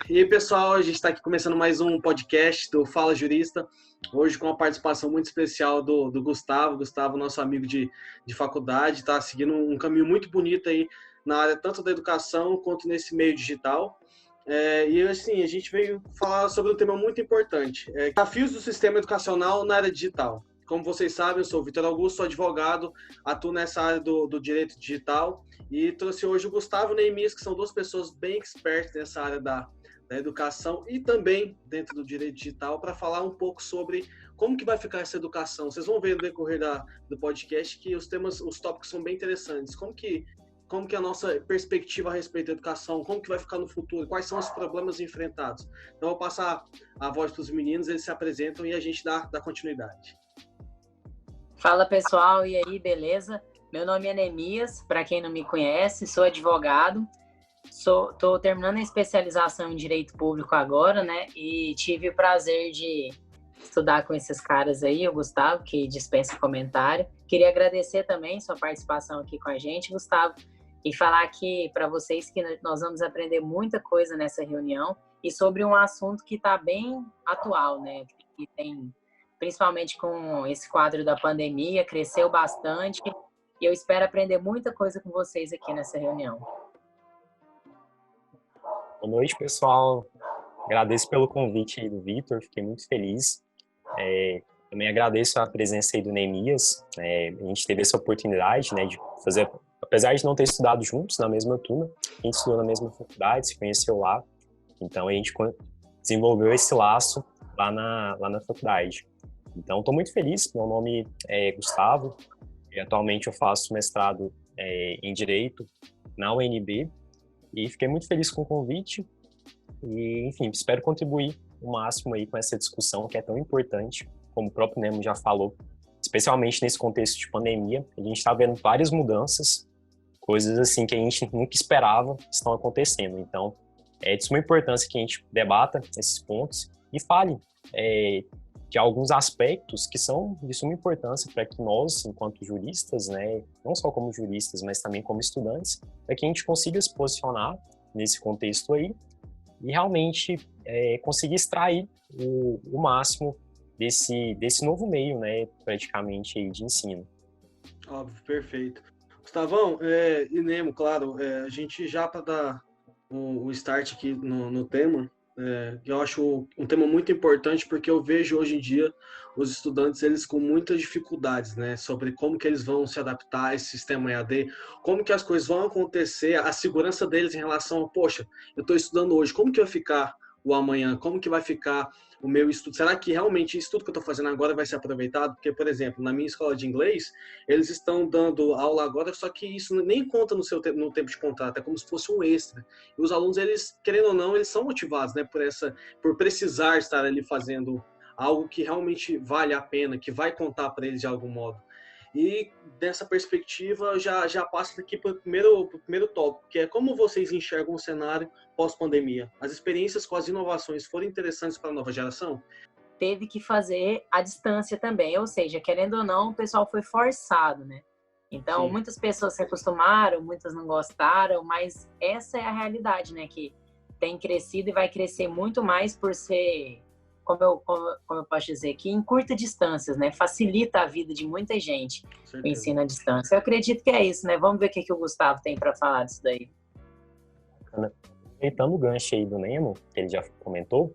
E aí, pessoal, a gente está aqui começando mais um podcast do Fala Jurista, hoje com uma participação muito especial do Gustavo. Gustavo, nosso amigo de faculdade, está seguindo um caminho muito bonito aí na área tanto da educação quanto nesse meio digital. E assim, a gente veio falar sobre um tema muito importante, desafios do sistema educacional na área digital. Como vocês sabem, eu sou o Vitor Augusto, sou advogado, atuo nessa área do direito digital e trouxe hoje o Gustavo e o Neemias, que são duas pessoas bem expertas nessa área da educação e também dentro do direito digital, para falar um pouco sobre como que vai ficar essa educação. Vocês vão ver no decorrer do podcast que os tópicos são bem interessantes. Como que é a nossa perspectiva a respeito da educação, como que vai ficar no futuro, quais são os problemas enfrentados. Então, eu vou passar a voz para os meninos, eles se apresentam e a gente dá continuidade. Fala, pessoal, e aí, beleza? Meu nome é Neemias, para quem não me conhece, sou advogado. Estou terminando a especialização em Direito Público agora, né? E tive o prazer de estudar com esses caras aí, o Gustavo, que dispensa comentário. Queria agradecer também sua participação aqui com a gente, Gustavo, e falar aqui para vocês que nós vamos aprender muita coisa nessa reunião e sobre um assunto que está bem atual, né? Que tem, principalmente com esse quadro da pandemia, cresceu bastante e eu espero aprender muita coisa com vocês aqui nessa reunião. Boa noite, pessoal. Agradeço pelo convite aí do Vitor, fiquei muito feliz. Também agradeço a presença aí do Neemias. A gente teve essa oportunidade, né, de fazer, apesar de não ter estudado juntos na mesma turma, a gente estudou na mesma faculdade, se conheceu lá. Então, a gente desenvolveu esse laço lá na faculdade. Então, estou muito feliz. Meu nome é Gustavo. E atualmente eu faço mestrado em Direito na UNB. E fiquei muito feliz com o convite e, enfim, espero contribuir o máximo aí com essa discussão que é tão importante, como o próprio Nemo já falou, especialmente nesse contexto de pandemia. A gente está vendo várias mudanças, coisas assim que a gente nunca esperava estão acontecendo. Então, é de suma importância que a gente debata esses pontos e fale de alguns aspectos que são de suma importância para que nós, enquanto juristas, né, não só como juristas, mas também como estudantes, para que a gente consiga se posicionar nesse contexto aí e realmente conseguir extrair o máximo desse novo meio, né, praticamente aí de ensino. Óbvio, perfeito. Gustavão e Nemo, claro, a gente já para dar o start aqui no tema, eu acho um tema muito importante porque eu vejo hoje em dia os estudantes eles com muitas dificuldades, né, sobre como que eles vão se adaptar a esse sistema EAD, como que as coisas vão acontecer, a segurança deles em relação a, poxa, eu estou estudando hoje, como que vai ficar o amanhã, como que vai ficar o meu estudo, será que realmente isso tudo que eu estou fazendo agora vai ser aproveitado? Porque, por exemplo, na minha escola de inglês, eles estão dando aula agora, só que isso nem conta no tempo de contrato, é como se fosse um extra. E os alunos, eles, querendo ou não, eles são motivados, né, por precisar estar ali fazendo algo que realmente vale a pena, que vai contar para eles de algum modo. E dessa perspectiva, eu já passo aqui para o primeiro tópico, que é como vocês enxergam o cenário pós-pandemia. As experiências com as inovações foram interessantes para a nova geração? Teve que fazer à distância também, ou seja, querendo ou não, o pessoal foi forçado, né? Então, muitas pessoas se acostumaram, muitas não gostaram, mas essa é a realidade, né? Que tem crescido e vai crescer muito mais por ser, como eu posso dizer, que em curta distâncias, né? Facilita a vida de muita gente o ensino à distância. Eu acredito que é isso, né? Vamos ver o que o Gustavo tem para falar disso daí. Aproveitando o gancho aí do Nemo, que ele já comentou,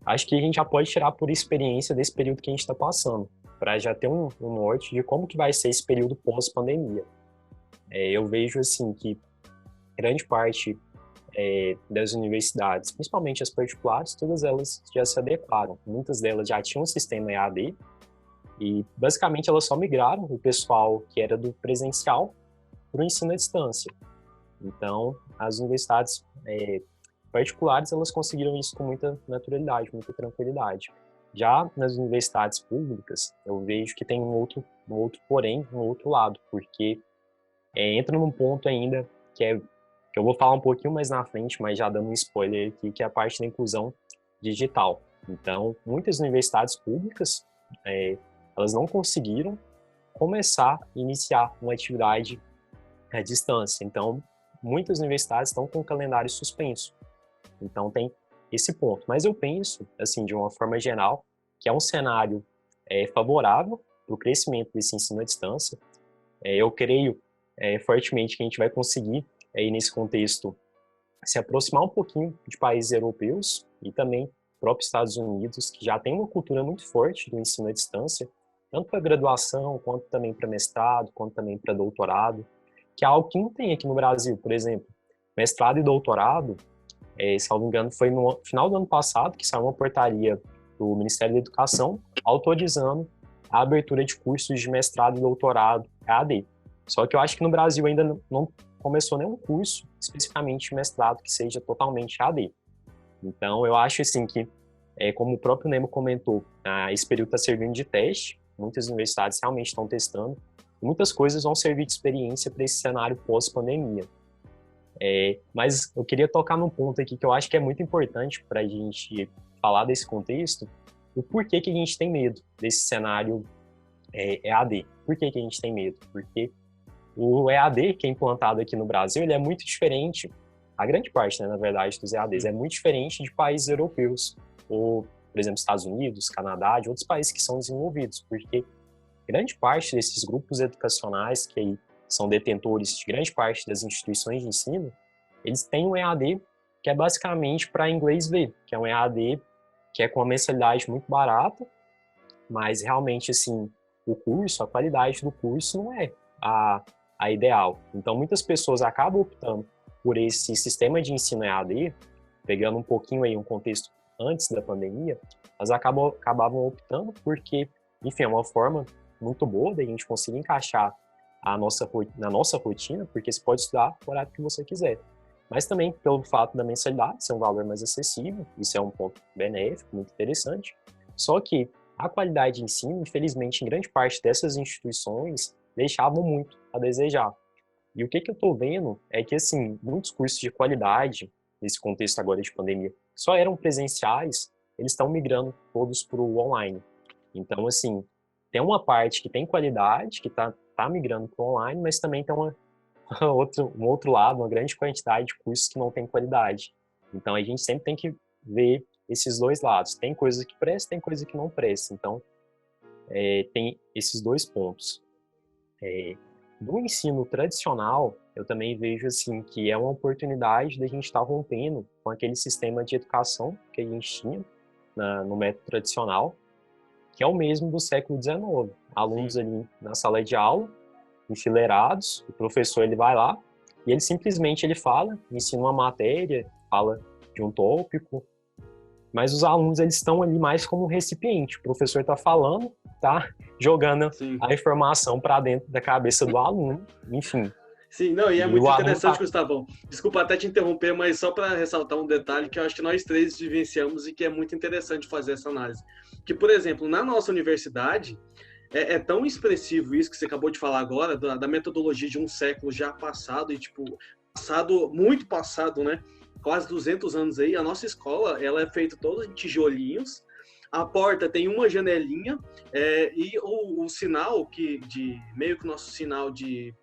acho que a gente já pode tirar por experiência desse período que a gente está passando, para já ter um norte de como que vai ser esse período pós-pandemia. Eu vejo assim que grande parte das universidades, principalmente as particulares, todas elas já se adequaram. Muitas delas já tinham um sistema EAD e basicamente elas só migraram o pessoal que era do presencial para o ensino à distância. Então, as universidades particulares, elas conseguiram isso com muita naturalidade, muita tranquilidade. Já nas universidades públicas, eu vejo que tem um outro porém, um outro lado, porque entra num ponto ainda que eu vou falar um pouquinho mais na frente, mas já dando um spoiler aqui, que é a parte da inclusão digital. Então, muitas universidades públicas, elas não conseguiram começar a iniciar uma atividade à distância. Então, muitas universidades estão com o calendário suspenso. Então tem esse ponto. Mas eu penso, assim, de uma forma geral, que é um cenário favorável para o crescimento desse ensino à distância. Eu creio fortemente que a gente vai conseguir, aí nesse contexto, se aproximar um pouquinho de países europeus e também próprios Estados Unidos, que já tem uma cultura muito forte do ensino à distância, tanto para graduação, quanto também para mestrado, quanto também para doutorado, que é algo que não tem aqui no Brasil. Por exemplo, mestrado e doutorado, salvo engano, foi no final do ano passado que saiu uma portaria do Ministério da Educação autorizando a abertura de cursos de mestrado e doutorado EAD. Só que eu acho que no Brasil ainda não começou nenhum curso, especificamente de mestrado, que seja totalmente EAD. Então, eu acho assim que, como o próprio Nemo comentou, esse período está servindo de teste, muitas universidades realmente estão testando, e muitas coisas vão servir de experiência para esse cenário pós-pandemia. Mas eu queria tocar num ponto aqui que eu acho que é muito importante para a gente falar desse contexto, o porquê que a gente tem medo desse cenário EAD. Por que a gente tem medo? Porque o EAD que é implantado aqui no Brasil, ele é muito diferente, a grande parte, né, na verdade, dos EADs, é muito diferente de países europeus, ou, por exemplo, Estados Unidos, Canadá, de outros países que são desenvolvidos, porque grande parte desses grupos educacionais que aí são detentores de grande parte das instituições de ensino, eles têm um EAD que é basicamente para inglês ver, que é um EAD que é com uma mensalidade muito barata, mas realmente, assim, o curso, a qualidade do curso não é a ideal. Então, muitas pessoas acabam optando por esse sistema de ensino EAD, pegando um pouquinho aí um contexto antes da pandemia, elas acabavam optando porque, enfim, é uma forma muito boa da gente conseguir encaixar na nossa rotina, porque você pode estudar o horário que você quiser. Mas também pelo fato da mensalidade ser um valor mais acessível, isso é um ponto benéfico, muito interessante. Só que a qualidade de ensino, infelizmente, em grande parte dessas instituições, deixavam muito a desejar. E o que eu estou vendo é que, assim, muitos cursos de qualidade, nesse contexto agora de pandemia, só eram presenciais, eles estão migrando todos para o online. Então, assim, tem uma parte que tem qualidade, que está migrando para o online, mas também tem um outro lado, uma grande quantidade de cursos que não tem qualidade. Então, a gente sempre tem que ver esses dois lados. Tem coisa que presta, tem coisa que não presta. Então, tem esses dois pontos. Do ensino tradicional, eu também vejo assim que é uma oportunidade da gente estar rompendo com aquele sistema de educação que a gente tinha no método tradicional, que é o mesmo do século XIX. Alunos ali na sala de aula, enfileirados, o professor ele vai lá e ele simplesmente fala, ensina uma matéria, fala de um tópico, mas os alunos eles estão ali mais como um recipiente. O professor está falando, tá jogando a informação para dentro da cabeça do aluno, enfim. Sim, não, e é muito interessante, Gustavão. Desculpa até te interromper, mas só para ressaltar um detalhe que eu acho que nós três vivenciamos e que é muito interessante fazer essa análise. Que, por exemplo, na nossa universidade, é tão expressivo isso que você acabou de falar agora, da metodologia de um século já passado, e tipo, muito passado, né? Quase 200 anos aí, a nossa escola, ela é feita toda de tijolinhos, a porta tem uma janelinha, e o sinal, meio que o nosso sinal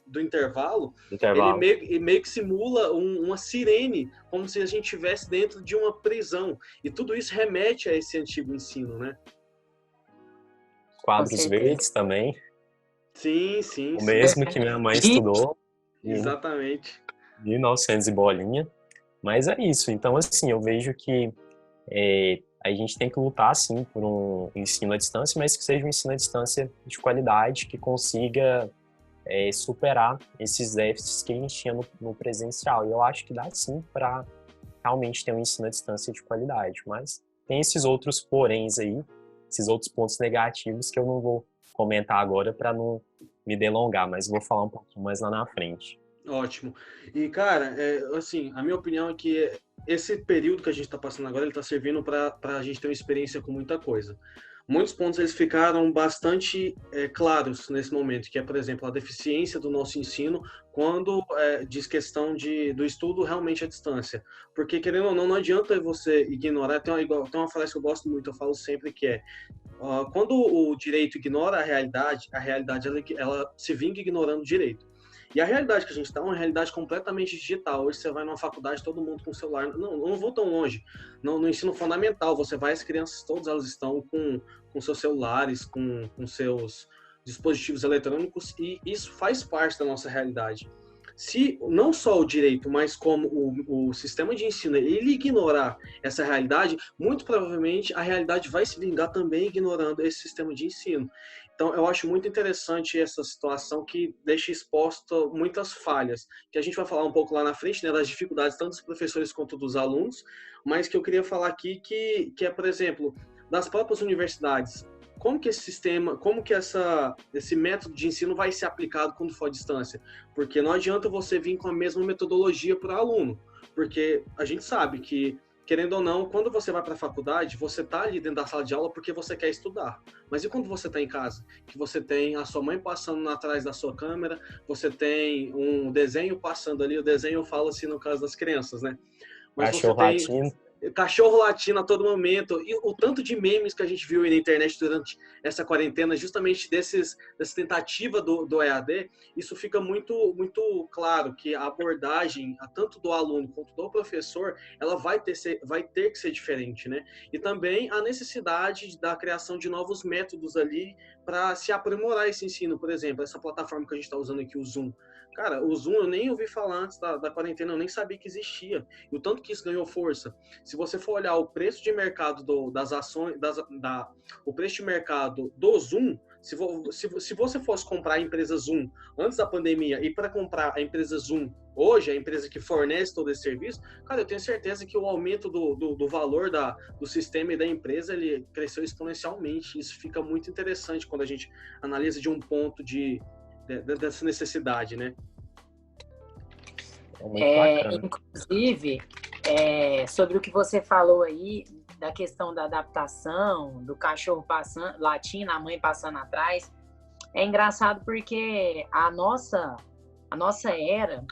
do intervalo. Ele meio que simula uma sirene, como se a gente estivesse dentro de uma prisão. E tudo isso remete a esse antigo ensino, né? Quadros verdes também. Sim. O mesmo que minha mãe estudou. Exatamente. 1900 e bolinha. Mas é isso. Então, assim, eu vejo que a gente tem que lutar, sim, por um ensino à distância, mas que seja um ensino à distância de qualidade, que consiga superar esses déficits que a gente tinha no presencial. E eu acho que dá, sim, para realmente ter um ensino à distância de qualidade. Mas tem esses outros poréns aí, esses outros pontos negativos que eu não vou comentar agora para não me delongar, mas vou falar um pouquinho mais lá na frente. Ótimo. E, cara, assim, a minha opinião é que esse período que a gente está passando agora, ele está servindo para a gente ter uma experiência com muita coisa. Muitos pontos eles ficaram bastante claros nesse momento, que é, por exemplo, a deficiência do nosso ensino quando diz questão do estudo realmente à distância. Porque, querendo ou não, não adianta você ignorar. Tem uma frase que eu gosto muito, eu falo sempre, que é quando o direito ignora a realidade ela se vinga ignorando o direito. E a realidade que a gente está é uma realidade completamente digital. Hoje você vai numa faculdade, todo mundo com celular. Não vou tão longe. No ensino fundamental, você vai, as crianças, todas elas estão com seus celulares, com seus dispositivos eletrônicos, e isso faz parte da nossa realidade. Se não só o direito, mas como o sistema de ensino, ele ignorar essa realidade, muito provavelmente a realidade vai se vingar também ignorando esse sistema de ensino. Então, eu acho muito interessante essa situação que deixa exposta muitas falhas, que a gente vai falar um pouco lá na frente, né, das dificuldades tanto dos professores quanto dos alunos, mas que eu queria falar aqui que é, por exemplo, das próprias universidades. Como que esse sistema, como que esse método de ensino vai ser aplicado quando for à distância? Porque não adianta você vir com a mesma metodologia para o aluno, porque a gente sabe que, querendo ou não, quando você vai para a faculdade, você está ali dentro da sala de aula porque você quer estudar. Mas e quando você está em casa? Que você tem a sua mãe passando atrás da sua câmera, você tem um desenho passando ali, o desenho eu falo assim no caso das crianças, né? Mas Cachorro você tem latindo. cachorro latindo a todo momento, e o tanto de memes que a gente viu aí na internet durante essa quarentena, justamente dessa tentativa do EAD, isso fica muito, muito claro que a abordagem, tanto do aluno quanto do professor, ela vai ter que ser diferente, né? E também a necessidade da criação de novos métodos ali para se aprimorar esse ensino. Por exemplo, essa plataforma que a gente está usando aqui, o Zoom. Cara, o Zoom eu nem ouvi falar antes da quarentena, eu nem sabia que existia. E o tanto que isso ganhou força. Se você for olhar o preço de mercado das ações, o preço de mercado do Zoom, se você fosse comprar a empresa Zoom antes da pandemia e para comprar a empresa Zoom hoje, a empresa que fornece todo esse serviço, cara, eu tenho certeza que o aumento do valor do sistema e da empresa, ele cresceu exponencialmente. Isso fica muito interessante quando a gente analisa de um ponto dessa necessidade, né? Inclusive, sobre o que você falou aí, da questão da adaptação, do cachorro passando, latindo, a mãe passando atrás, é engraçado porque a nossa era,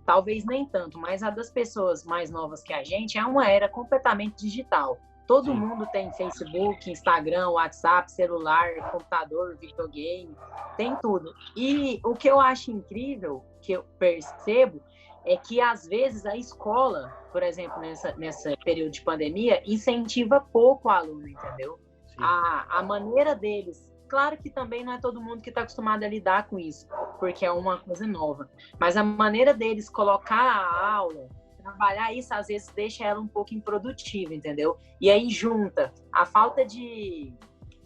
talvez nem tanto, mas a das pessoas mais novas que a gente, é uma era completamente digital. Todo mundo tem Facebook, Instagram, WhatsApp, celular, computador, videogame, tem tudo. E o que eu acho incrível, que eu percebo, é que às vezes a escola, por exemplo, nessa período de pandemia, incentiva pouco o aluno, entendeu? A maneira deles, claro que também não é todo mundo que está acostumado a lidar com isso, porque é uma coisa nova, mas a maneira deles colocar a aula, trabalhar isso, às vezes deixa ela um pouco improdutiva, entendeu? E aí junta a falta de,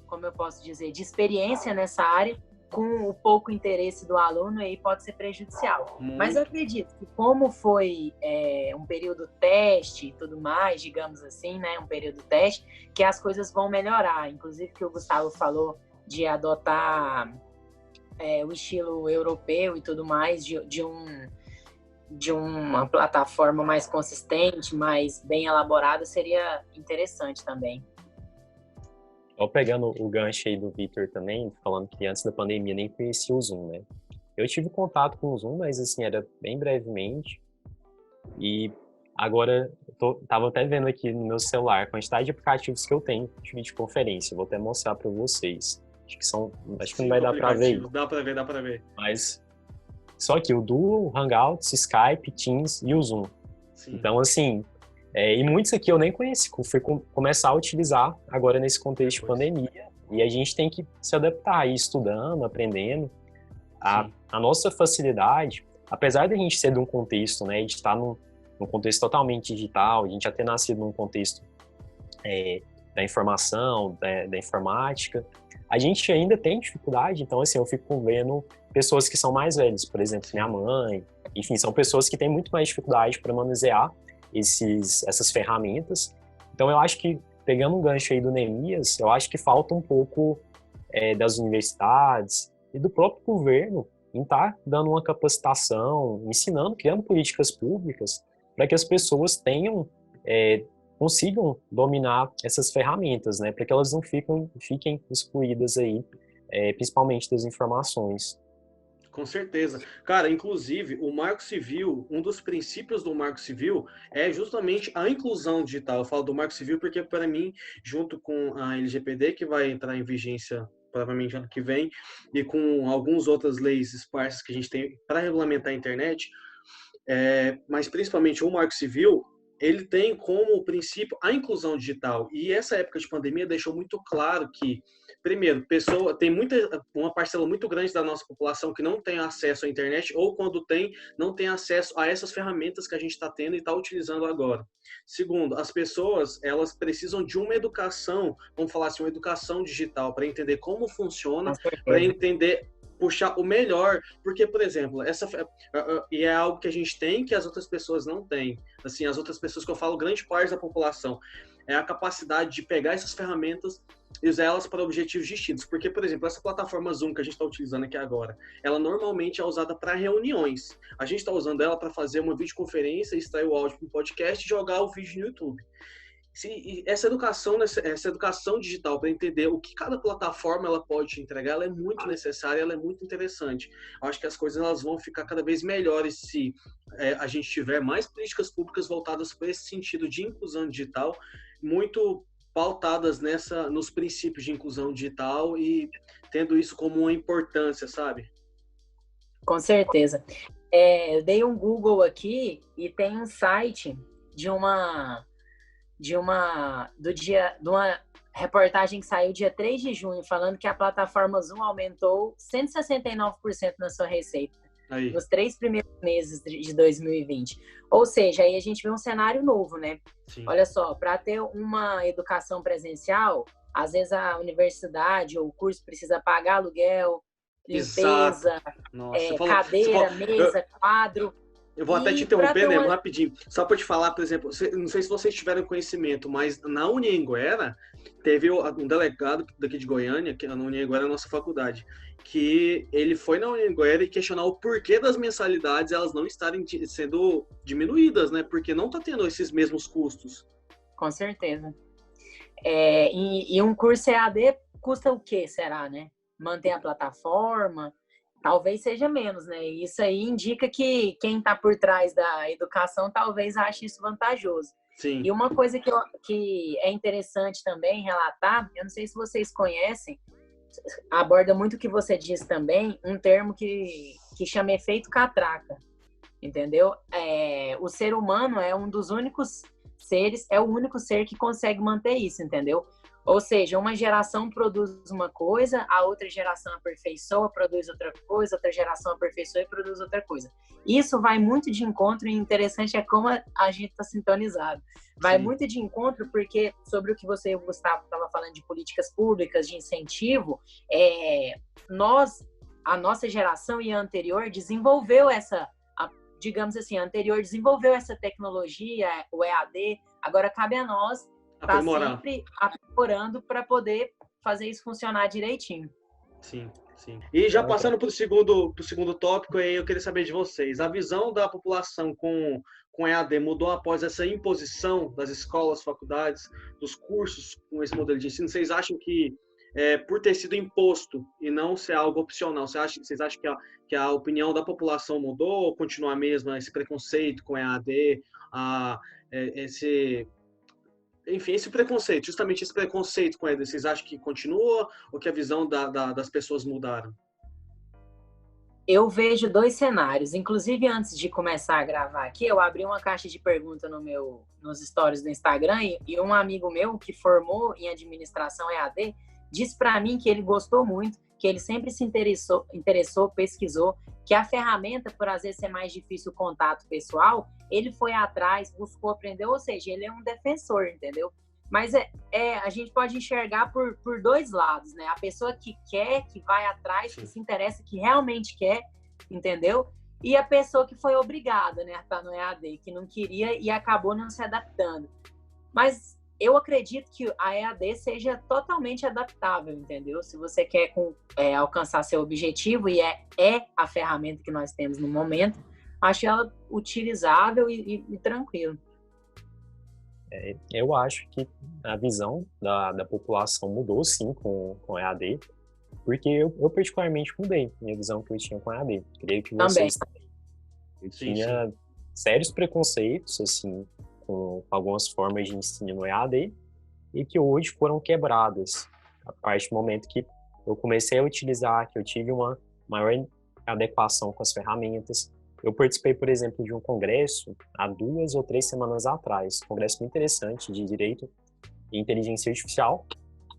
como eu posso dizer, de experiência nessa área com o pouco interesse do aluno, aí pode ser prejudicial. Mas eu acredito que como foi um período teste e tudo mais, digamos assim, né, um período teste, que as coisas vão melhorar. Inclusive que o Gustavo falou de adotar o estilo europeu e tudo mais, de uma plataforma mais consistente, mais bem elaborada, seria interessante também. Tô pegando o gancho aí do Vitor também, falando que antes da pandemia nem conhecia o Zoom, né? Eu tive contato com o Zoom, mas assim, era bem brevemente. E agora, tava até vendo aqui no meu celular a quantidade de aplicativos que eu tenho de videoconferência. Vou até mostrar para vocês. Acho que não vai dar para ver. Dá para ver. Mas só que o Duo, Hangouts, Skype, Teams e o Zoom. Sim. Então, assim, e muitos aqui eu nem conheci, fui começar a utilizar agora nesse contexto de pandemia, e a gente tem que se adaptar, ir estudando, aprendendo. A nossa facilidade, apesar de a gente ser de um contexto, né, de estar num contexto totalmente digital, a gente já ter nascido num contexto da informação, da informática, a gente ainda tem dificuldade. Então, assim, eu fico vendo pessoas que são mais velhas, por exemplo, minha mãe, enfim, são pessoas que têm muito mais dificuldade para manusear essas ferramentas. Então, eu acho que, pegando um gancho aí do Neemias, eu acho que falta um pouco das universidades e do próprio governo em estar dando uma capacitação, ensinando, criando políticas públicas para que as pessoas consigam dominar essas ferramentas, né, para que elas não fiquem excluídas aí, principalmente das informações. Com certeza. Cara, inclusive, o Marco Civil, um dos princípios do Marco Civil é justamente a inclusão digital. Eu falo do Marco Civil porque, para mim, junto com a LGPD, que vai entrar em vigência provavelmente ano que vem, e com algumas outras leis esparsas que a gente tem para regulamentar a internet, mas principalmente o Marco Civil, ele tem como princípio a inclusão digital. E essa época de pandemia deixou muito claro que, primeiro, tem uma parcela muito grande da nossa população que não tem acesso à internet, ou quando tem, não tem acesso a essas ferramentas que a gente está tendo e está utilizando agora. Segundo, as pessoas, elas precisam de uma educação, vamos falar assim, uma educação digital, para entender como funciona, para entender puxar o melhor, porque, por exemplo, e é algo que a gente tem que as outras pessoas não têm. Assim, as outras pessoas que eu falo, grande parte da população, é a capacidade de pegar essas ferramentas e usar elas para objetivos distintos. Porque, por exemplo, essa plataforma Zoom que a gente está utilizando aqui agora, ela normalmente é usada para reuniões. A gente está usando ela para fazer uma videoconferência, extrair o áudio para um podcast e jogar o vídeo no YouTube. Essa educação digital para entender o que cada plataforma ela pode te entregar, ela é muito necessária, ela é muito interessante. Eu acho que as coisas elas vão ficar cada vez melhores se a gente tiver mais políticas públicas voltadas para esse sentido de inclusão digital, muito pautadas nos princípios de inclusão digital e tendo isso como uma importância, sabe? Com certeza. Eu dei um Google aqui e tem um site de uma reportagem que saiu dia 3 de junho, falando que a plataforma Zoom aumentou 169% na sua receita nos 3 primeiros meses de 2020. Ou seja, aí a gente vê um cenário novo, né? Sim. Olha só, para ter uma educação presencial, às vezes a universidade ou o curso precisa pagar aluguel, limpeza, cadeira, mesa, quadro. Eu vou até te interromper, né, rapidinho. Só para te falar, por exemplo, não sei se vocês tiveram conhecimento, mas na Unianguera teve um delegado daqui de Goiânia, que na Unianguera é a nossa faculdade, que ele foi na Unianguera e questionar o porquê das mensalidades elas não estarem sendo diminuídas, né? Porque não está tendo esses mesmos custos. Com certeza. E um curso EAD custa o quê, será, né? Manter a plataforma... Talvez seja menos, né? Isso aí indica que quem está por trás da educação talvez ache isso vantajoso. Sim. E uma coisa que é interessante também relatar, eu não sei se vocês conhecem, aborda muito o que você disse também, um termo que chama efeito catraca, entendeu? O ser humano é um dos únicos seres, é o único ser que consegue manter isso, entendeu? Ou seja, uma geração produz uma coisa, a outra geração aperfeiçoa, produz outra coisa, outra geração aperfeiçoa e produz outra coisa. Isso vai muito de encontro, e interessante é como a gente está sintonizado. Vai Sim. muito de encontro porque, sobre o que você e o Gustavo estavam falando de políticas públicas, de incentivo, a nossa geração e a anterior desenvolveu digamos assim, a anterior desenvolveu essa tecnologia, o EAD, agora cabe a nós tá sempre aprimorando para poder fazer isso funcionar direitinho. Sim, sim. E já passando para o segundo tópico, aí eu queria saber de vocês. A visão da população com EAD mudou após essa imposição das escolas, faculdades, dos cursos com esse modelo de ensino? Vocês acham que, por ter sido imposto e não ser algo opcional, vocês acham que a opinião da população mudou ou continua a mesma, esse preconceito com EAD, enfim, justamente esse preconceito com ele, vocês acham que continua ou que a visão das pessoas mudaram? Eu vejo 2 cenários. Inclusive, antes de começar a gravar aqui, eu abri uma caixa de perguntas nos stories do Instagram e um amigo meu que formou em administração EAD disse para mim que ele gostou muito, que ele sempre se interessou, pesquisou, que a ferramenta, por às vezes ser mais difícil o contato pessoal, ele foi atrás, buscou aprender, ou seja, ele é um defensor, entendeu? Mas a gente pode enxergar por 2 lados, né? A pessoa que quer, que vai atrás, que se interessa, que realmente quer, entendeu? E a pessoa que foi obrigada, né, a estar no EAD, que não queria e acabou não se adaptando. Mas eu acredito que a EAD seja totalmente adaptável, entendeu? Se você quer alcançar seu objetivo, e é a ferramenta que nós temos no momento, acho ela utilizável e tranquila. Eu acho que a visão da população mudou, sim, com EAD, porque eu particularmente mudei minha visão que eu tinha com EAD. Creio que vocês também. Eu tinha sérios preconceitos, assim, com algumas formas de ensino no EAD, e que hoje foram quebradas, a partir do momento que eu comecei a utilizar, que eu tive uma maior adequação com as ferramentas. Eu participei, por exemplo, de um congresso há 2 ou 3 semanas atrás, um congresso muito interessante de Direito e Inteligência Artificial.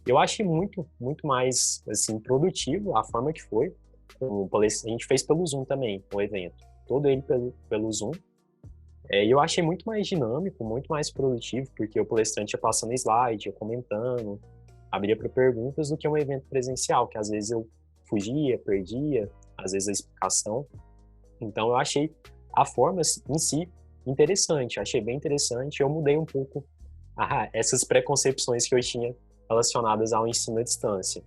Eu achei muito mais, assim, produtivo a forma que foi. A gente fez pelo Zoom também, o evento, todo ele pelo Zoom. E eu achei muito mais dinâmico, muito mais produtivo, porque o palestrante ia passando slide, ia comentando, abria para perguntas, do que um evento presencial, que às vezes eu fugia, perdia, às vezes a explicação. Então eu achei a forma em si interessante, achei bem interessante. Eu mudei um pouco essas preconcepções que eu tinha relacionadas ao ensino à distância.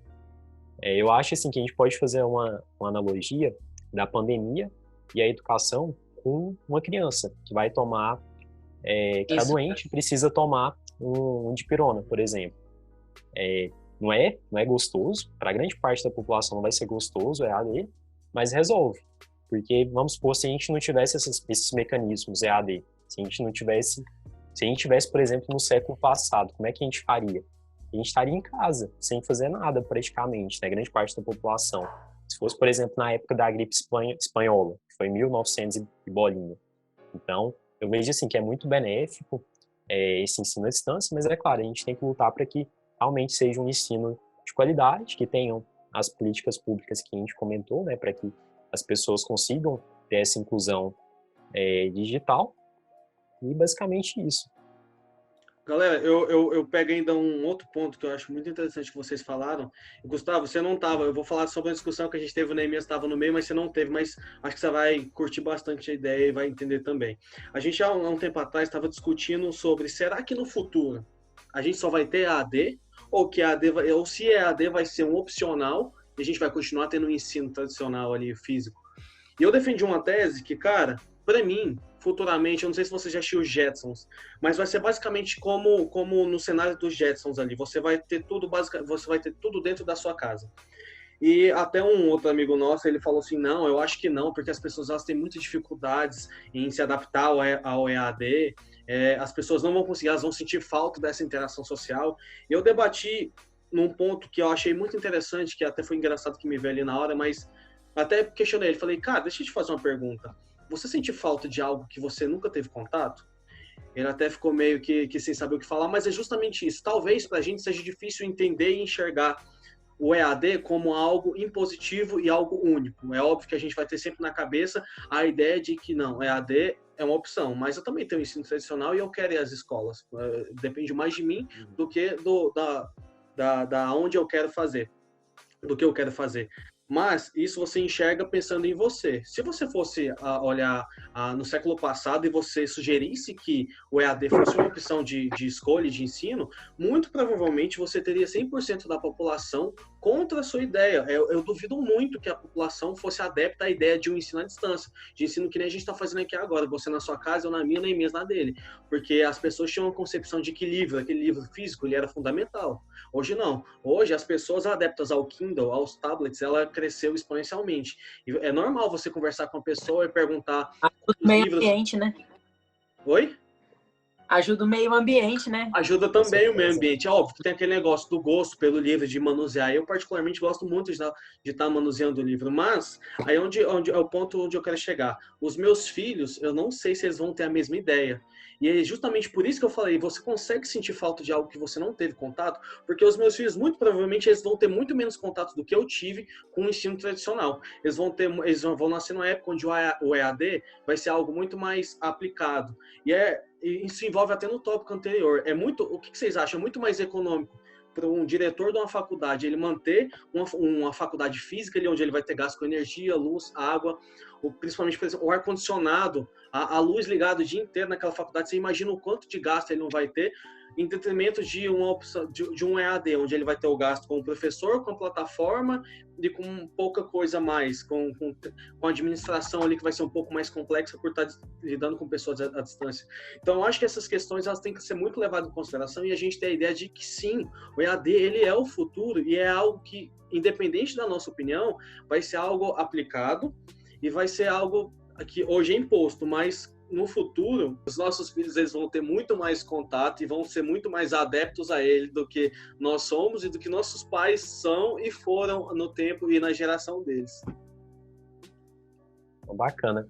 Eu acho assim que a gente pode fazer uma analogia da pandemia e a educação com uma criança que vai tomar, que está doente, precisa tomar um dipirona, por exemplo. Não é gostoso, para grande parte da população não vai ser gostoso, EAD, mas resolve. Porque, vamos supor, se a gente não tivesse esses mecanismos EAD, se a gente tivesse, por exemplo, no século passado, como é que a gente faria? A gente estaria em casa, sem fazer nada, praticamente, né? Grande parte da população. Se fosse, por exemplo, na época da gripe espanhola, que foi em 1900 e bolinha. Então, eu vejo assim que é muito benéfico esse ensino à distância, mas é claro, a gente tem que lutar para que realmente seja um ensino de qualidade, que tenham as políticas públicas que a gente comentou, né, para que as pessoas consigam ter essa inclusão digital, e basicamente isso. Galera, eu pego ainda um outro ponto que eu acho muito interessante que vocês falaram. Gustavo, você não estava, eu vou falar sobre a discussão que a gente teve, o Neemias estava no meio, mas você não teve, mas acho que você vai curtir bastante a ideia e vai entender também. A gente há um tempo atrás estava discutindo sobre, será que no futuro a gente só vai ter AD, ou se AD vai ser um opcional e a gente vai continuar tendo um ensino tradicional ali, físico. E eu defendi uma tese que, cara, para mim, futuramente, eu não sei se você já assistiu os Jetsons, mas vai ser basicamente como no cenário dos Jetsons ali. Você vai ter tudo dentro da sua casa. E até um outro amigo nosso, ele falou assim, não, eu acho que não, porque as pessoas elas têm muitas dificuldades em se adaptar ao EAD, as pessoas não vão conseguir, elas vão sentir falta dessa interação social. E eu debati num ponto que eu achei muito interessante, que até foi engraçado que me veio ali na hora, mas até questionei ele, falei, cara, deixa eu te fazer uma pergunta. Você sente falta de algo que você nunca teve contato? Ele até ficou meio que sem saber o que falar, mas é justamente isso. Talvez para a gente seja difícil entender e enxergar o EAD como algo impositivo e algo único. É óbvio que a gente vai ter sempre na cabeça a ideia de que não, EAD é uma opção, mas eu também tenho ensino tradicional e eu quero ir às escolas. Depende mais de mim do que da onde eu quero fazer, do que eu quero fazer. Mas isso você enxerga pensando em você. Se você fosse olhar no século passado e você sugerisse que o EAD fosse uma opção de escolha, de ensino, muito provavelmente você teria 100% da população contra a sua ideia. Eu duvido muito que a população fosse adepta à ideia de um ensino à distância, de ensino que nem a gente está fazendo aqui agora, você na sua casa, eu na minha, nem mesmo na dele. Porque as pessoas tinham uma concepção de que aquele livro físico, ele era fundamental. Hoje não. Hoje as pessoas adeptas ao Kindle, aos tablets, ela cresceu exponencialmente. E é normal você conversar com a pessoa e perguntar... Ajuda o meio ambiente, né? Oi? Ajuda o meio ambiente, né? Ajuda também o meio ambiente. É óbvio, tem aquele negócio do gosto pelo livro, de manusear. Eu, particularmente, gosto muito de estar manuseando o livro. Mas, aí onde é o ponto onde eu quero chegar. Os meus filhos, eu não sei se eles vão ter a mesma ideia. E é justamente por isso que eu falei, você consegue sentir falta de algo que você não teve contato? Porque os meus filhos, muito provavelmente, eles vão ter muito menos contato do que eu tive com o ensino tradicional. Eles vão nascer numa época onde o EAD vai ser algo muito mais aplicado. E isso envolve até no tópico anterior. O que vocês acham? É muito mais econômico para um diretor de uma faculdade ele manter uma faculdade física ali onde ele vai ter gasto com energia, luz, água, principalmente, por exemplo, o ar-condicionado, a luz ligada o dia inteiro naquela faculdade. Você imagina o quanto de gasto ele não vai ter, em detrimento de uma opção de um EAD, onde ele vai ter o gasto com o professor, com a plataforma e com pouca coisa mais, com a administração ali que vai ser um pouco mais complexa por estar lidando com pessoas à distância. Então, eu acho que essas questões elas têm que ser muito levadas em consideração e a gente tem a ideia de que sim, o EAD ele é o futuro e é algo que, independente da nossa opinião, vai ser algo aplicado e vai ser algo que hoje é imposto, mas no futuro, os nossos filhos eles vão ter muito mais contato e vão ser muito mais adeptos a ele do que nós somos e do que nossos pais são e foram no tempo e na geração deles. Bacana.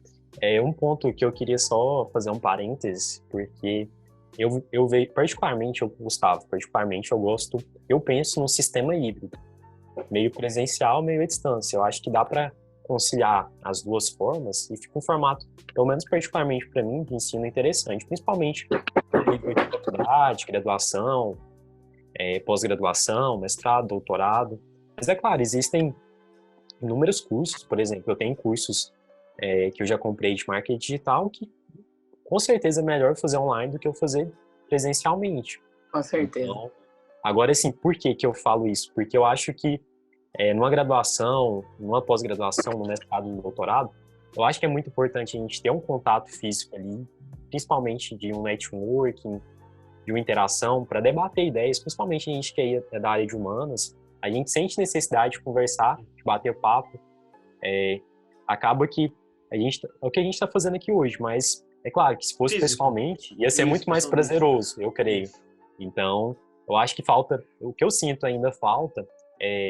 Um ponto que eu queria só fazer um parêntese, porque eu vejo, Gustavo, eu penso num sistema híbrido, meio presencial, meio à distância. Eu acho que dá para conciliar as duas formas e fica um formato, pelo menos particularmente para mim, de ensino interessante, principalmente no nível de faculdade, graduação, pós-graduação, mestrado, doutorado. Mas é claro, existem inúmeros cursos, por exemplo, eu tenho cursos que eu já comprei de marketing digital que com certeza é melhor fazer online do que eu fazer presencialmente. Com certeza. Então, agora, assim, por que eu falo isso? Porque eu acho que numa graduação, numa pós-graduação, no mestrado, no doutorado, eu acho que é muito importante a gente ter um contato físico ali, principalmente de um networking, de uma interação, para debater ideias, principalmente a gente que é da área de humanas, a gente sente necessidade de conversar, de bater papo, acaba que é o que a gente está fazendo aqui hoje, mas é claro que se fosse pessoalmente, ia ser muito mais prazeroso, eu creio. Então, eu acho que o que eu sinto ainda falta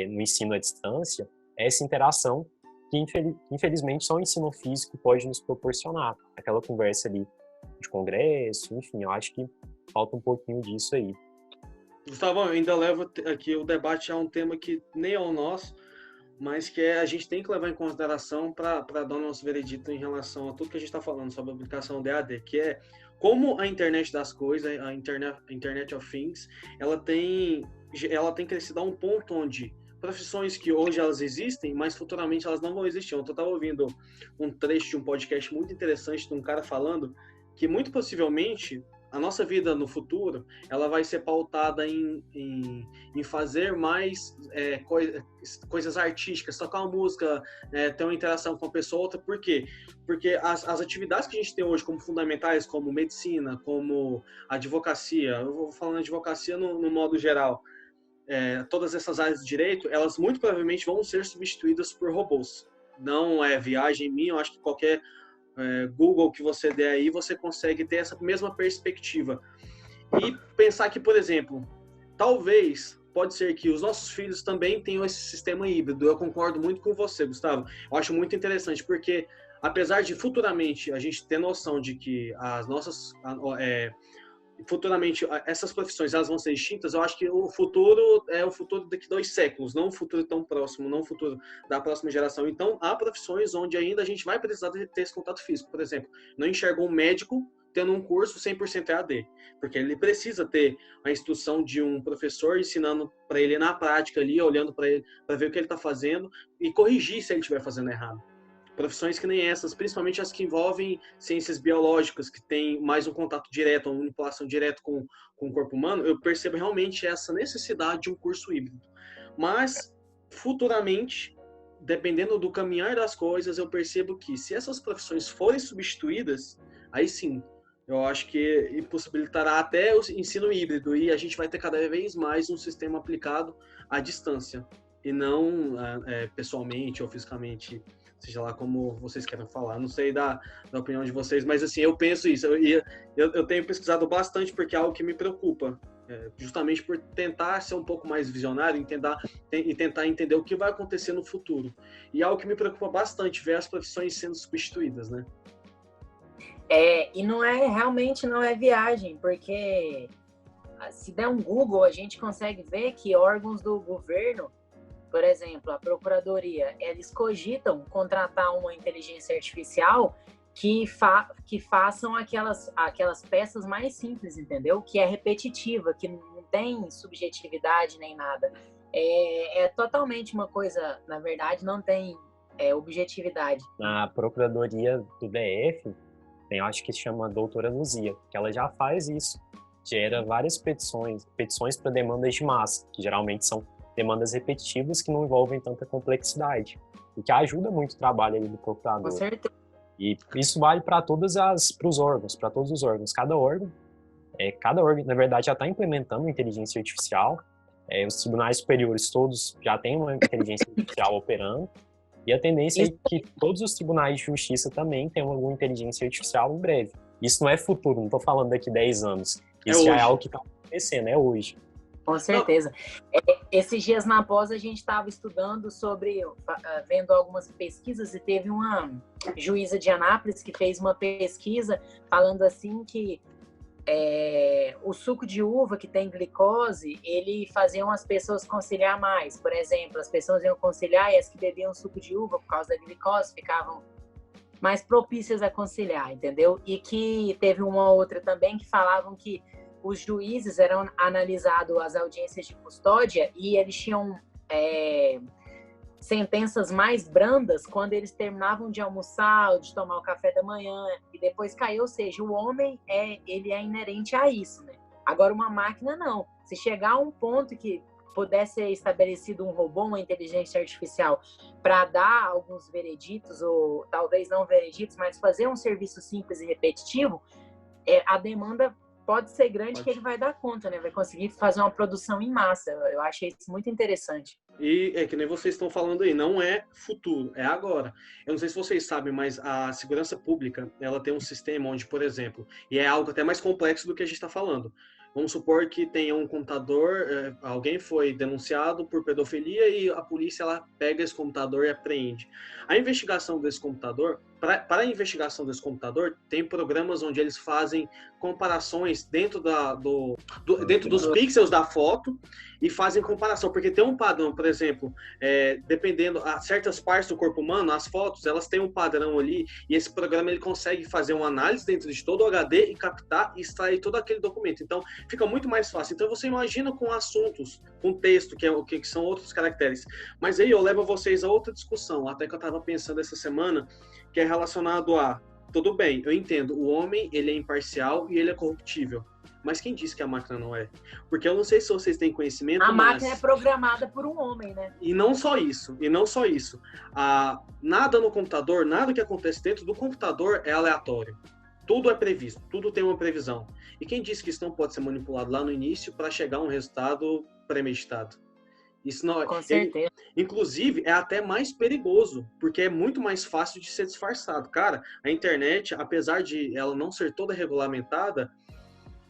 no ensino à distância é essa interação que, infelizmente, só o ensino físico pode nos proporcionar. Aquela conversa ali de congresso, enfim, eu acho que falta um pouquinho disso aí. Gustavo, eu ainda levo aqui o debate a um tema que nem é o nosso, mas que a gente tem que levar em consideração para dar o nosso veredito em relação a tudo que a gente está falando sobre a aplicação do EAD, que é como a internet das coisas, a Internet of Things, ela tem crescido a um ponto onde profissões que hoje elas existem, mas futuramente elas não vão existir. Eu estava ouvindo um trecho de um podcast muito interessante de um cara falando que muito possivelmente a nossa vida no futuro, ela vai ser pautada em fazer mais coisas artísticas, tocar uma música, ter uma interação com uma pessoa outra. Por quê? Porque as atividades que a gente tem hoje como fundamentais, como medicina, como advocacia, eu vou falando de advocacia no modo geral, todas essas áreas de direito, elas muito provavelmente vão ser substituídas por robôs. Não é viagem minha, eu acho que qualquer Google que você der aí, você consegue ter essa mesma perspectiva. E pensar que, por exemplo, talvez, pode ser que os nossos filhos também tenham esse sistema híbrido. Eu concordo muito com você, Gustavo. Eu acho muito interessante, porque apesar de futuramente a gente ter noção de que as nossas... futuramente essas profissões elas vão ser extintas, eu acho que o futuro é o futuro daqui 2 séculos, não um futuro tão próximo, não um futuro da próxima geração. Então, há profissões onde ainda a gente vai precisar ter esse contato físico. Por exemplo, não enxergo um médico tendo um curso 100% EAD, porque ele precisa ter a instrução de um professor ensinando para ele na prática ali, olhando para ele, para ver o que ele está fazendo e corrigir se ele estiver fazendo errado. Profissões que nem essas, principalmente as que envolvem ciências biológicas, que tem mais um contato direto, uma manipulação direta com o corpo humano, eu percebo realmente essa necessidade de um curso híbrido. Mas, futuramente, dependendo do caminhar das coisas, eu percebo que se essas profissões forem substituídas, aí sim, eu acho que impossibilitará até o ensino híbrido e a gente vai ter cada vez mais um sistema aplicado à distância e não pessoalmente ou fisicamente, seja lá como vocês queiram falar. Não sei da opinião de vocês, mas assim, eu penso isso. Eu tenho pesquisado bastante porque é algo que me preocupa, justamente por tentar ser um pouco mais visionário e tentar entender o que vai acontecer no futuro. E é algo que me preocupa bastante, ver as profissões sendo substituídas, né? E realmente não é viagem, porque se der um Google, a gente consegue ver que órgãos do governo, por exemplo, a Procuradoria, eles cogitam contratar uma inteligência artificial que façam aquelas peças mais simples, entendeu? Que é repetitiva, que não tem subjetividade nem nada. É totalmente uma coisa, na verdade, não tem objetividade. Na Procuradoria do DF, tem, acho que se chama Doutora Luzia, que ela já faz isso. Gera várias petições para demandas de massa, que geralmente são demandas repetitivas que não envolvem tanta complexidade, e que ajuda muito o trabalho ali do procurador. Com certeza. E isso vale para todos os órgãos. Cada órgão, na verdade, já está implementando inteligência artificial. Os tribunais superiores todos já têm uma inteligência artificial operando. E a tendência é que todos os tribunais de justiça também tenham alguma inteligência artificial em breve. Isso não é futuro, não estou falando daqui 10 anos. Isso já é algo que está acontecendo, é hoje. Com certeza. Esses dias na pós a gente estava estudando sobre, vendo algumas pesquisas, e teve uma juíza de Anápolis que fez uma pesquisa falando assim que o suco de uva que tem glicose, ele fazia as pessoas conciliar mais. Por exemplo, as pessoas iam conciliar e as que bebiam suco de uva por causa da glicose ficavam mais propícias a conciliar, entendeu? E que teve uma outra também que falavam que os juízes eram analisados as audiências de custódia e eles tinham sentenças mais brandas quando eles terminavam de almoçar ou de tomar o café da manhã e depois caiu, ou seja, o homem ele é inerente a isso, né? Agora uma máquina não. Se chegar a um ponto que pudesse ser estabelecido um robô, uma inteligência artificial para dar alguns vereditos ou talvez não vereditos, mas fazer um serviço simples e repetitivo, a demanda pode ser grande que ele vai dar conta, né? Vai conseguir fazer uma produção em massa. Eu achei isso muito interessante. E é que nem vocês estão falando aí, não é futuro, é agora. Eu não sei se vocês sabem, mas a segurança pública, ela tem um sistema onde, por exemplo, e é algo até mais complexo do que a gente está falando. Vamos supor que tenha um computador, alguém foi denunciado por pedofilia e a polícia ela pega esse computador e apreende. A investigação desse computador, para a investigação desse computador, tem programas onde eles fazem comparações dentro dos pixels da foto e fazem comparação, porque tem um padrão, por exemplo, dependendo a certas partes do corpo humano, as fotos, elas têm um padrão ali, e esse programa ele consegue fazer uma análise dentro de todo o HD e captar e extrair todo aquele documento. Então, fica muito mais fácil. Então, você imagina com assuntos, com texto, que são outros caracteres. Mas aí eu levo vocês a outra discussão, até que eu estava pensando essa semana, que é relacionado a, tudo bem, eu entendo, o homem, ele é imparcial e ele é corruptível. Mas quem disse que a máquina não é? Porque eu não sei se vocês têm conhecimento, máquina é programada por um homem, né? E não só isso. Nada no computador, nada que acontece dentro do computador é aleatório. Tudo é previsto, tudo tem uma previsão. E quem disse que isso não pode ser manipulado lá no início para chegar a um resultado premeditado? Isso não, com certeza. Inclusive, é até mais perigoso, porque é muito mais fácil de ser disfarçado. Cara, a internet, apesar de ela não ser toda regulamentada,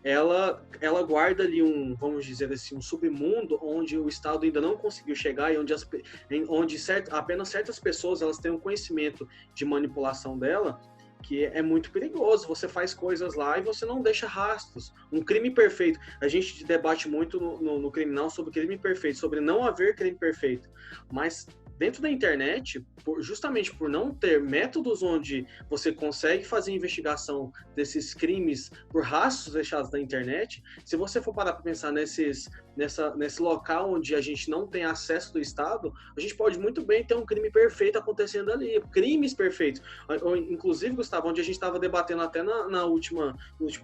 ela guarda ali vamos dizer assim, um submundo onde o Estado ainda não conseguiu chegar e onde apenas certas pessoas elas têm um conhecimento de manipulação dela, que é muito perigoso. Você faz coisas lá e você não deixa rastros. Um crime perfeito. A gente debate muito no criminal sobre crime perfeito, sobre não haver crime perfeito. Mas dentro da internet, justamente por não ter métodos onde você consegue fazer investigação desses crimes por rastros deixados na internet, se você for parar para pensar nesse local onde a gente não tem acesso do Estado, a gente pode muito bem ter um crime perfeito acontecendo ali, crimes perfeitos. Inclusive, Gustavo, onde a gente estava debatendo até no último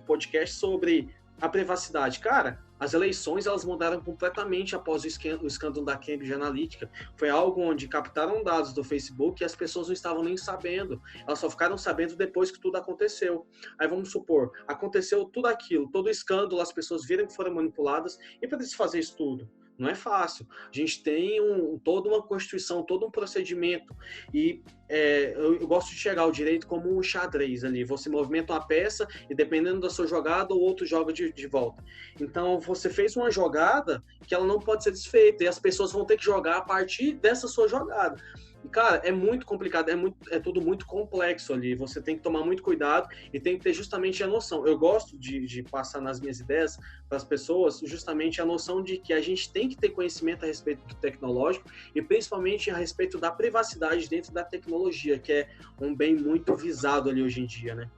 podcast sobre a privacidade. Cara, as eleições elas mudaram completamente após o escândalo da Cambridge Analytica. Foi algo onde captaram dados do Facebook e as pessoas não estavam nem sabendo. Elas só ficaram sabendo depois que tudo aconteceu. Aí vamos supor, aconteceu tudo aquilo, todo o escândalo, as pessoas viram que foram manipuladas. E para se fazer isso tudo? Não é fácil. A gente tem toda uma constituição, todo um procedimento. E eu gosto de chegar ao direito como um xadrez ali. Você movimenta uma peça e dependendo da sua jogada, o outro joga de volta. Então, você fez uma jogada que ela não pode ser desfeita. E as pessoas vão ter que jogar a partir dessa sua jogada. E, cara, é muito complicado, é tudo muito complexo ali. Você tem que tomar muito cuidado e tem que ter justamente a noção. Eu gosto de passar nas minhas ideias para as pessoas justamente a noção de que a gente tem que ter conhecimento a respeito do tecnológico e principalmente a respeito da privacidade dentro da tecnologia, que é um bem muito visado ali hoje em dia, né?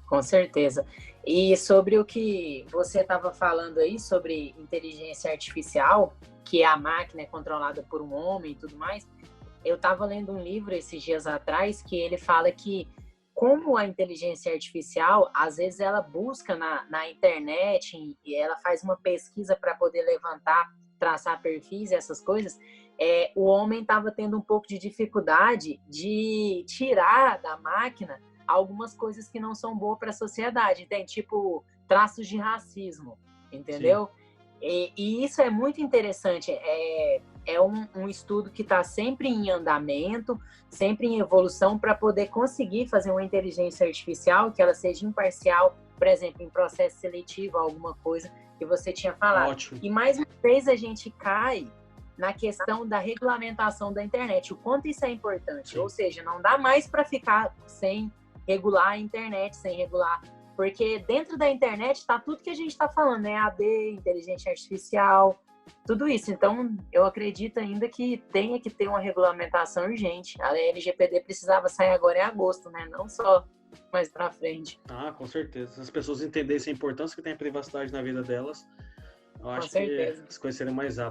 Com certeza. E sobre o que você estava falando aí, sobre inteligência artificial, que a máquina é controlada por um homem e tudo mais, eu estava lendo um livro esses dias atrás que ele fala que como a inteligência artificial, às vezes ela busca na internet e ela faz uma pesquisa para poder levantar, traçar perfis e essas coisas, o homem estava tendo um pouco de dificuldade de tirar da máquina algumas coisas que não são boas para a sociedade, tem tipo traços de racismo, entendeu? E isso é muito interessante. é um estudo que está sempre em andamento, sempre em evolução, para poder conseguir fazer uma inteligência artificial que ela seja imparcial, por exemplo, em processo seletivo, alguma coisa que você tinha falado. Ótimo. E mais uma vez a gente cai na questão da regulamentação da internet, o quanto isso é importante. Sim. Ou seja, não dá mais para ficar sem regular a internet, sem regular, porque dentro da internet está tudo que a gente está falando, né? AD, inteligência artificial, tudo isso. Então, eu acredito ainda que tenha que ter uma regulamentação urgente. A LGPD precisava sair agora em agosto, né? Não só mais para frente. Ah, com certeza. Se as pessoas entendessem a importância que tem a privacidade na vida delas, eu acho que as coisas seriam mais rápidas.